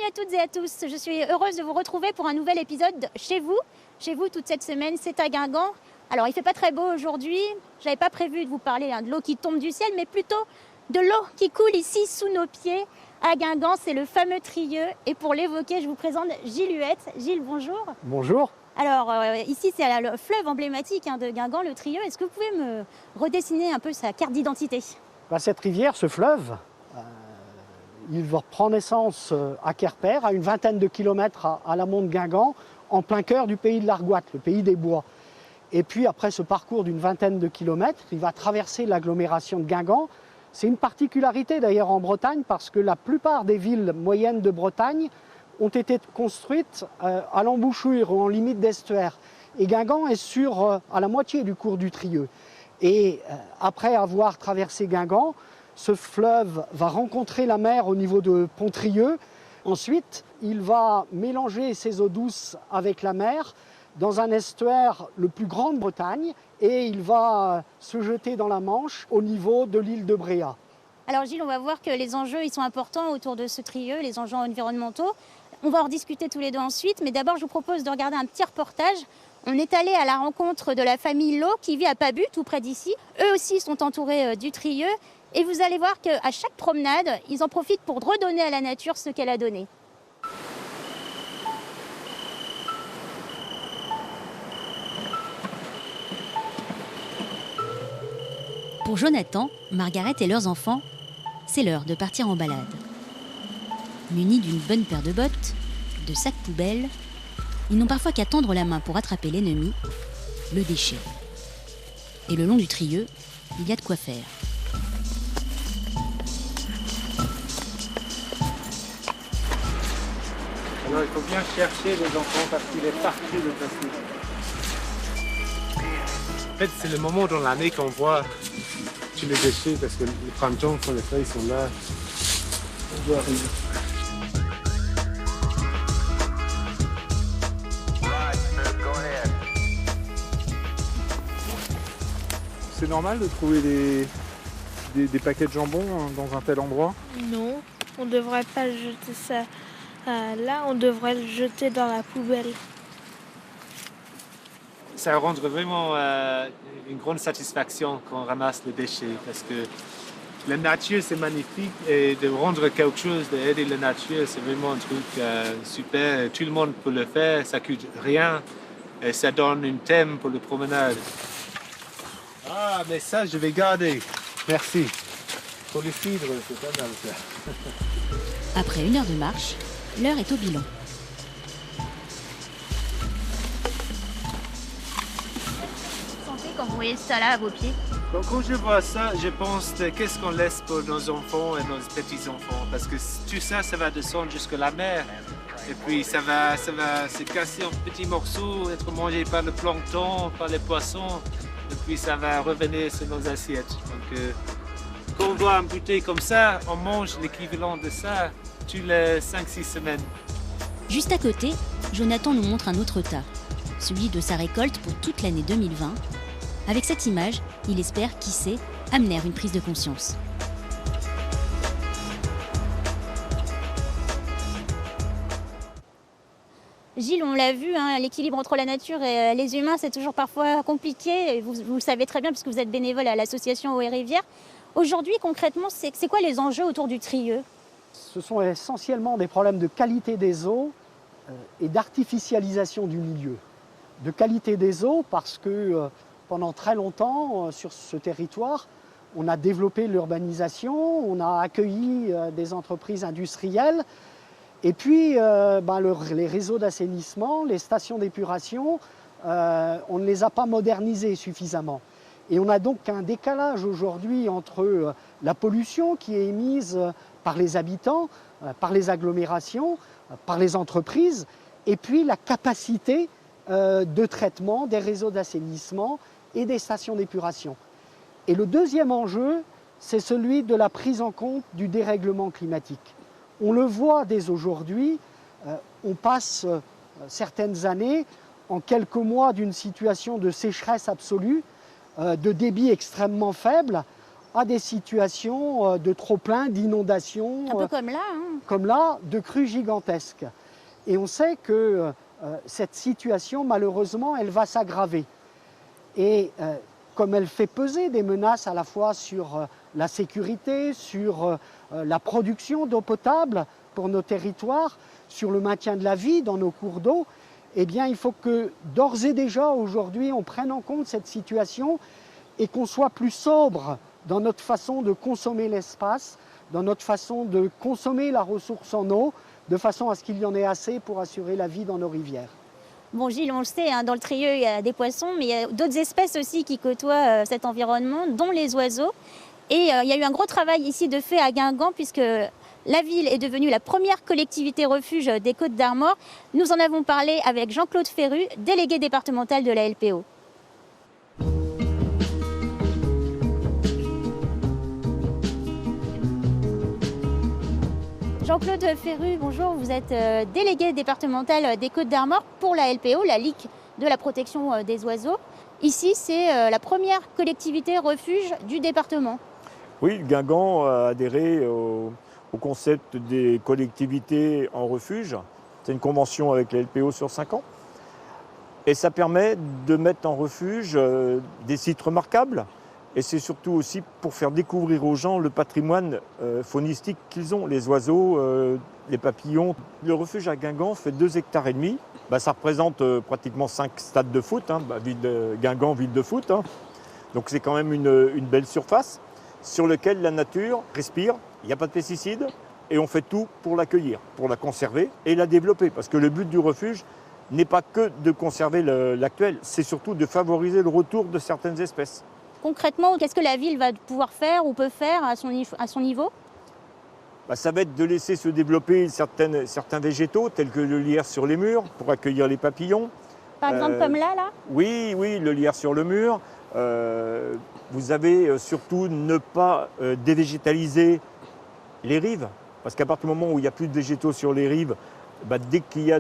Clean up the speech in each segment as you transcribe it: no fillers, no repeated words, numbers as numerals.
à toutes et à tous, je suis heureuse de vous retrouver pour un nouvel épisode chez vous. Chez vous, toute cette semaine, c'est à Guingamp. Alors, il ne fait pas très beau aujourd'hui, je n'avais pas prévu de vous parler de l'eau qui tombe du ciel, mais plutôt de l'eau qui coule ici sous nos pieds. À Guingamp, c'est le fameux Trieux. Et pour l'évoquer, je vous présente Gilles Huette. Gilles, bonjour. Bonjour. Alors, ici, c'est le fleuve emblématique de Guingamp, le Trieux. Est-ce que vous pouvez me redessiner un peu sa carte d'identité ? Cette rivière, ce fleuve, il prend naissance à Querpère, à une vingtaine de kilomètres à l'amont de Guingamp, en plein cœur du pays de l'Argoate, le pays des bois. Et puis après ce parcours d'une vingtaine de kilomètres, il va traverser l'agglomération de Guingamp. C'est une particularité d'ailleurs en Bretagne parce que la plupart des villes moyennes de Bretagne ont été construites à l'embouchure ou en limite d'estuaire. Et Guingamp est à la moitié du cours du Trieux. Et après avoir traversé Guingamp, ce fleuve va rencontrer la mer au niveau de Pont-Trieux. Ensuite, il va mélanger ses eaux douces avec la mer dans un estuaire le plus grand de Bretagne et il va se jeter dans la Manche au niveau de l'île de Bréhat. Alors Gilles, on va voir que les enjeux ils sont importants autour de ce Trieux, les enjeux environnementaux. On va en discuter tous les deux ensuite, mais d'abord je vous propose de regarder un petit reportage. On est allé à la rencontre de la famille Lowe qui vit à Pabu, tout près d'ici. Eux aussi sont entourés du Trieux. Et vous allez voir qu'à chaque promenade, ils en profitent pour redonner à la nature ce qu'elle a donné. Pour Jonathan, Margaret et leurs enfants, c'est l'heure de partir en balade. Munis d'une bonne paire de bottes, de sacs poubelles, ils n'ont parfois qu'à tendre la main pour attraper l'ennemi, le déchet. Et le long du Trieux, il y a de quoi faire. Alors il faut bien chercher les enfants parce qu'il est parti le plastique. En fait, c'est le moment dans l'année qu'on voit tous les déchets parce que le printemps, quand les feuilles sont là, on voit rien. C'est normal de trouver des paquets de jambon dans un tel endroit? Non, on ne devrait pas jeter ça là, on devrait le jeter dans la poubelle. Ça rend vraiment une grande satisfaction quand on ramasse les déchets parce que la nature c'est magnifique et de rendre quelque chose, d'aider la nature, c'est vraiment un truc super. Tout le monde peut le faire, ça coûte rien et ça donne un thème pour la promenade. Ah, mais ça je vais garder. Merci. Pour les cidres, c'est pas mal ça. Après 1 heure de marche, l'heure est au bilan. Quand vous voyez ça là à vos pieds? Quand je vois ça, je pense de qu'est-ce qu'on laisse pour nos enfants et nos petits-enfants. Parce que tout ça, ça va descendre jusqu'à la mer. Et puis ça va se casser en petits morceaux, être mangé par le plancton, par les poissons. Et puis ça va revenir sur nos assiettes. Donc quand on voit un bouteille comme ça, on mange l'équivalent de ça toutes les 5-6 semaines. Juste à côté, Jonathan nous montre un autre tas, celui de sa récolte pour toute l'année 2020. Avec cette image, il espère, qui sait, amener une prise de conscience. Gilles, on l'a vu, l'équilibre entre la nature et les humains, c'est toujours parfois compliqué. Et vous le savez très bien puisque vous êtes bénévole à l'association Eau et Rivières. Aujourd'hui, concrètement, c'est quoi les enjeux autour du Trieux ? Ce sont essentiellement des problèmes de qualité des eaux et d'artificialisation du milieu. De qualité des eaux parce que pendant très longtemps, sur ce territoire, on a développé l'urbanisation, on a accueilli des entreprises industrielles. Et puis, les réseaux d'assainissement, les stations d'épuration, on ne les a pas modernisés suffisamment. Et on a donc un décalage aujourd'hui entre la pollution qui est émise par les habitants, par les agglomérations, par les entreprises, et puis la capacité de traitement des réseaux d'assainissement et des stations d'épuration. Et le deuxième enjeu, c'est celui de la prise en compte du dérèglement climatique. On le voit dès aujourd'hui, on passe certaines années, en quelques mois, d'une situation de sécheresse absolue, de débit extrêmement faible, à des situations de trop-plein, d'inondation, Un peu comme là. comme là, de crues gigantesques. Et on sait que cette situation, malheureusement, elle va s'aggraver. Et comme elle fait peser des menaces à la fois sur la sécurité, sur la production d'eau potable pour nos territoires, sur le maintien de la vie dans nos cours d'eau, eh bien, il faut que d'ores et déjà, aujourd'hui, on prenne en compte cette situation et qu'on soit plus sobre dans notre façon de consommer l'espace, dans notre façon de consommer la ressource en eau, de façon à ce qu'il y en ait assez pour assurer la vie dans nos rivières. Bon, Gilles, on le sait, dans le Trieux, il y a des poissons, mais il y a d'autres espèces aussi qui côtoient cet environnement, dont les oiseaux. Et il y a eu un gros travail ici de fait à Guingamp, puisque la ville est devenue la première collectivité refuge des Côtes d'Armor. Nous en avons parlé avec Jean-Claude Ferru, délégué départemental de la LPO. Jean-Claude Ferru, bonjour, vous êtes délégué départemental des Côtes d'Armor pour la LPO, la Ligue de la protection des oiseaux. Ici, c'est la première collectivité refuge du département. Oui, Guingamp a adhéré au concept des collectivités en refuge. C'est une convention avec la LPO sur 5 ans. Et ça permet de mettre en refuge des sites remarquables. Et c'est surtout aussi pour faire découvrir aux gens le patrimoine faunistique qu'ils ont, les oiseaux, les papillons. Le refuge à Guingamp fait 2,5 hectares. Ça représente pratiquement 5 stades de foot, Guingamp, ville de foot. Donc c'est quand même une belle surface sur laquelle la nature respire, il n'y a pas de pesticides et on fait tout pour l'accueillir, pour la conserver et la développer. Parce que le but du refuge n'est pas que de conserver l'actuel, c'est surtout de favoriser le retour de certaines espèces. Concrètement, qu'est-ce que la ville va pouvoir faire ou peut faire à son niveau ? Ça va être de laisser se développer certains végétaux, tels que le lierre sur les murs, pour accueillir les papillons. Par exemple, comme là ? Oui, le lierre sur le mur. Vous avez surtout ne pas dévégétaliser les rives, parce qu'à partir du moment où il n'y a plus de végétaux sur les rives, dès qu'il y a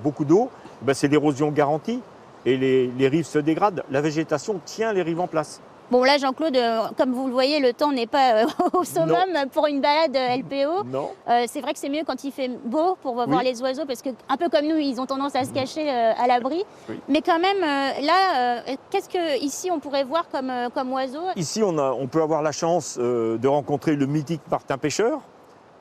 beaucoup d'eau, c'est l'érosion garantie. Et les rives se dégradent. La végétation tient les rives en place. Bon là, Jean-Claude, comme vous le voyez, le temps n'est pas au summum pour une balade LPO. Non. C'est vrai que c'est mieux quand il fait beau pour voir les oiseaux, parce que un peu comme nous, ils ont tendance à se cacher à l'abri. Oui. Mais quand même, là, qu'est-ce qu'ici on pourrait voir comme oiseau ? Ici, on peut avoir la chance de rencontrer le mythique martin pêcheur,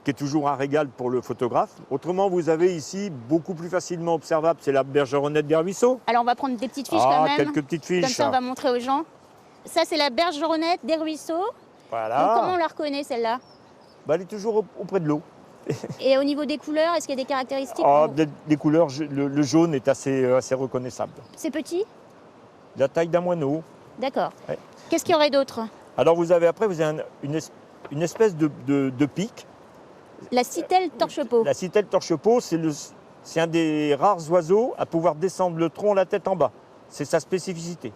qui est toujours un régal pour le photographe. Autrement, vous avez ici, beaucoup plus facilement observable, c'est la bergeronnette des ruisseaux. Alors on va prendre des petites fiches quand même. Quelques petites fiches. Comme ça, on va montrer aux gens. Ça, c'est la bergeronnette des ruisseaux. Voilà. Donc, comment on la reconnaît, celle-là ? Elle est toujours auprès de l'eau. Et au niveau des couleurs, est-ce qu'il y a des caractéristiques ? Des couleurs, le jaune est assez reconnaissable. C'est petit ? La taille d'un moineau. D'accord. Ouais. Qu'est-ce qu'il y aurait d'autre ? Alors, vous avez une espèce de pic. La citelle torche-peau. La citelle torche-peau, c'est un des rares oiseaux à pouvoir descendre le tronc la tête en bas. C'est sa spécificité.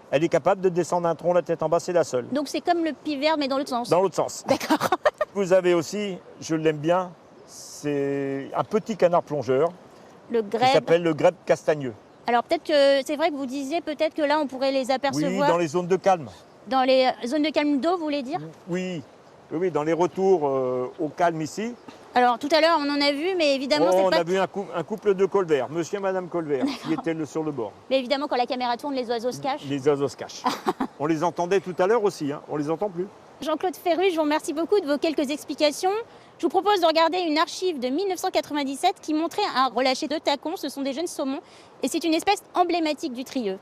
Elle est capable de descendre un tronc la tête en bas, c'est la seule. Donc c'est comme le pivert, mais dans l'autre sens. Dans l'autre sens. D'accord. Vous avez aussi, je l'aime bien, c'est un petit canard plongeur. Le grèbe. Qui s'appelle le grèbe castagneux. Alors peut-être que c'est vrai que vous disiez peut-être que là on pourrait les apercevoir. Oui, dans les zones de calme. Dans les zones de calme d'eau, vous voulez dire ? Oui, dans les retours au calme ici. Alors tout à l'heure on en a vu, mais évidemment c'est pas... On a vu un couple de colverts, monsieur et madame Colvert, qui étaient sur le bord. Mais évidemment quand la caméra tourne, les oiseaux se cachent. Les oiseaux se cachent. On les entendait tout à l'heure aussi, on les entend plus. Jean-Claude Ferru, je vous remercie beaucoup de vos quelques explications. Je vous propose de regarder une archive de 1997 qui montrait un relâché de tacons. Ce sont des jeunes saumons et c'est une espèce emblématique du Trieux.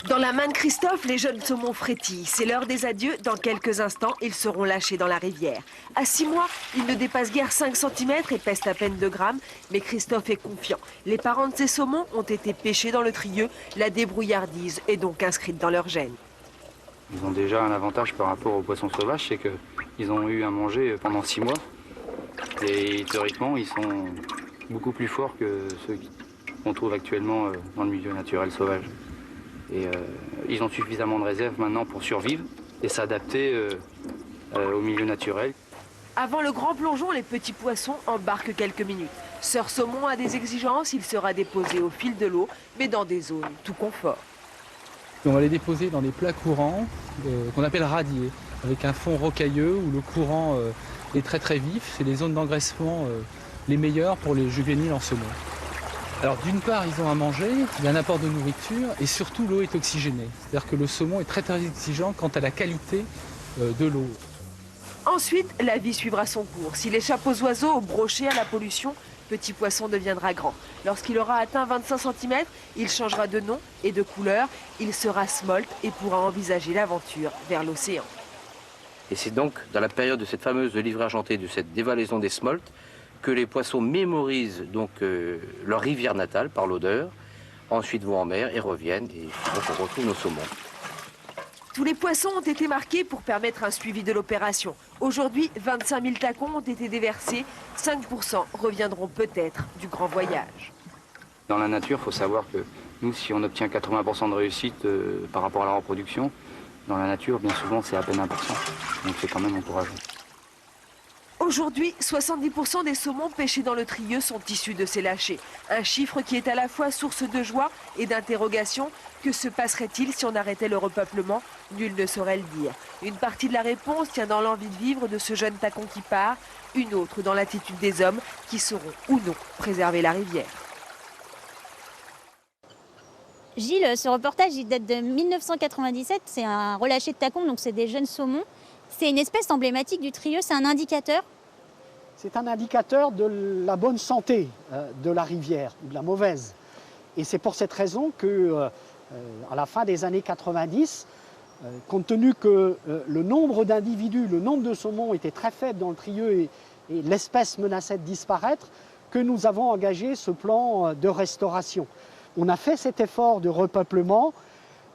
Dans la main de Christophe, les jeunes saumons frétillent. C'est l'heure des adieux. Dans quelques instants, ils seront lâchés dans la rivière. À 6 mois, ils ne dépassent guère 5 cm et pèsent à peine 2 grammes. Mais Christophe est confiant. Les parents de ces saumons ont été pêchés dans le Trieux. La débrouillardise est donc inscrite dans leur gène. Ils ont déjà un avantage par rapport aux poissons sauvages, c'est qu'ils ont eu à manger pendant 6 mois. Et théoriquement, ils sont beaucoup plus forts que ceux qu'on trouve actuellement dans le milieu naturel sauvage. Et ils ont suffisamment de réserves maintenant pour survivre et s'adapter au milieu naturel. Avant le grand plongeon, les petits poissons embarquent quelques minutes. Sœur Saumon a des exigences, il sera déposé au fil de l'eau, mais dans des zones tout confort. On va les déposer dans des plats courants qu'on appelle radiers, avec un fond rocailleux où le courant est très très vif. C'est les zones d'engraissement les meilleures pour les juvéniles en saumon. Alors d'une part, ils ont à manger, il y a un apport de nourriture et surtout l'eau est oxygénée. C'est-à-dire que le saumon est très très exigeant quant à la qualité de l'eau. Ensuite, la vie suivra son cours. S'il échappe aux oiseaux, aux brochets, à la pollution, petit poisson deviendra grand. Lorsqu'il aura atteint 25 cm, il changera de nom et de couleur. Il sera smolt et pourra envisager l'aventure vers l'océan. Et c'est donc dans la période de cette fameuse livrée argentée, de cette dévalaison des smolts, que les poissons mémorisent donc leur rivière natale par l'odeur, ensuite vont en mer et reviennent, et donc on retrouve nos saumons. Tous les poissons ont été marqués pour permettre un suivi de l'opération. Aujourd'hui, 25 000 tacons ont été déversés. 5% reviendront peut-être du grand voyage. Dans la nature, il faut savoir que nous, si on obtient 80% de réussite par rapport à la reproduction, dans la nature, bien souvent, c'est à peine 1%. Donc c'est quand même encourageant. Aujourd'hui, 70% des saumons pêchés dans le Trieux sont issus de ces lâchers. Un chiffre qui est à la fois source de joie et d'interrogation. Que se passerait-il si on arrêtait le repeuplement? Nul ne saurait le dire. Une partie de la réponse tient dans l'envie de vivre de ce jeune tacon qui part, une autre dans l'attitude des hommes qui sauront ou non préserver la rivière. Gilles, ce reportage il date de 1997, c'est un relâché de tacons, donc c'est des jeunes saumons. C'est une espèce emblématique du Trieux, c'est un indicateur? C'est un indicateur de la bonne santé de la rivière, ou de la mauvaise. Et c'est pour cette raison que, à la fin des années 90, compte tenu que le nombre d'individus, le nombre de saumons était très faible dans le Trieux et l'espèce menaçait de disparaître, que nous avons engagé ce plan de restauration. On a fait cet effort de repeuplement,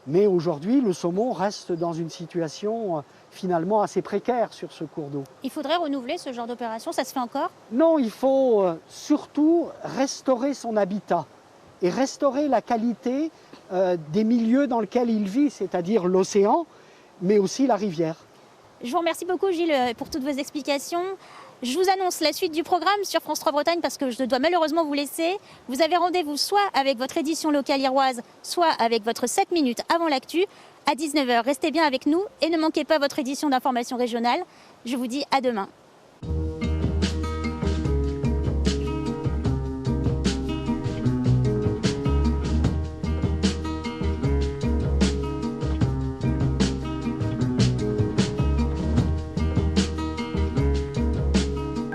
mais aujourd'hui, le saumon reste dans une situation finalement assez précaire sur ce cours d'eau. Il faudrait renouveler ce genre d'opération, ça se fait encore? Non, il faut surtout restaurer son habitat et restaurer la qualité des milieux dans lesquels il vit, c'est-à-dire l'océan, mais aussi la rivière. Je vous remercie beaucoup Gilles pour toutes vos explications. Je vous annonce la suite du programme sur France 3 Bretagne parce que je dois malheureusement vous laisser. Vous avez rendez-vous soit avec votre édition locale iroise, soit avec votre 7 minutes avant l'actu. À 19h, restez bien avec nous et ne manquez pas votre édition d'information régionale. Je vous dis à demain.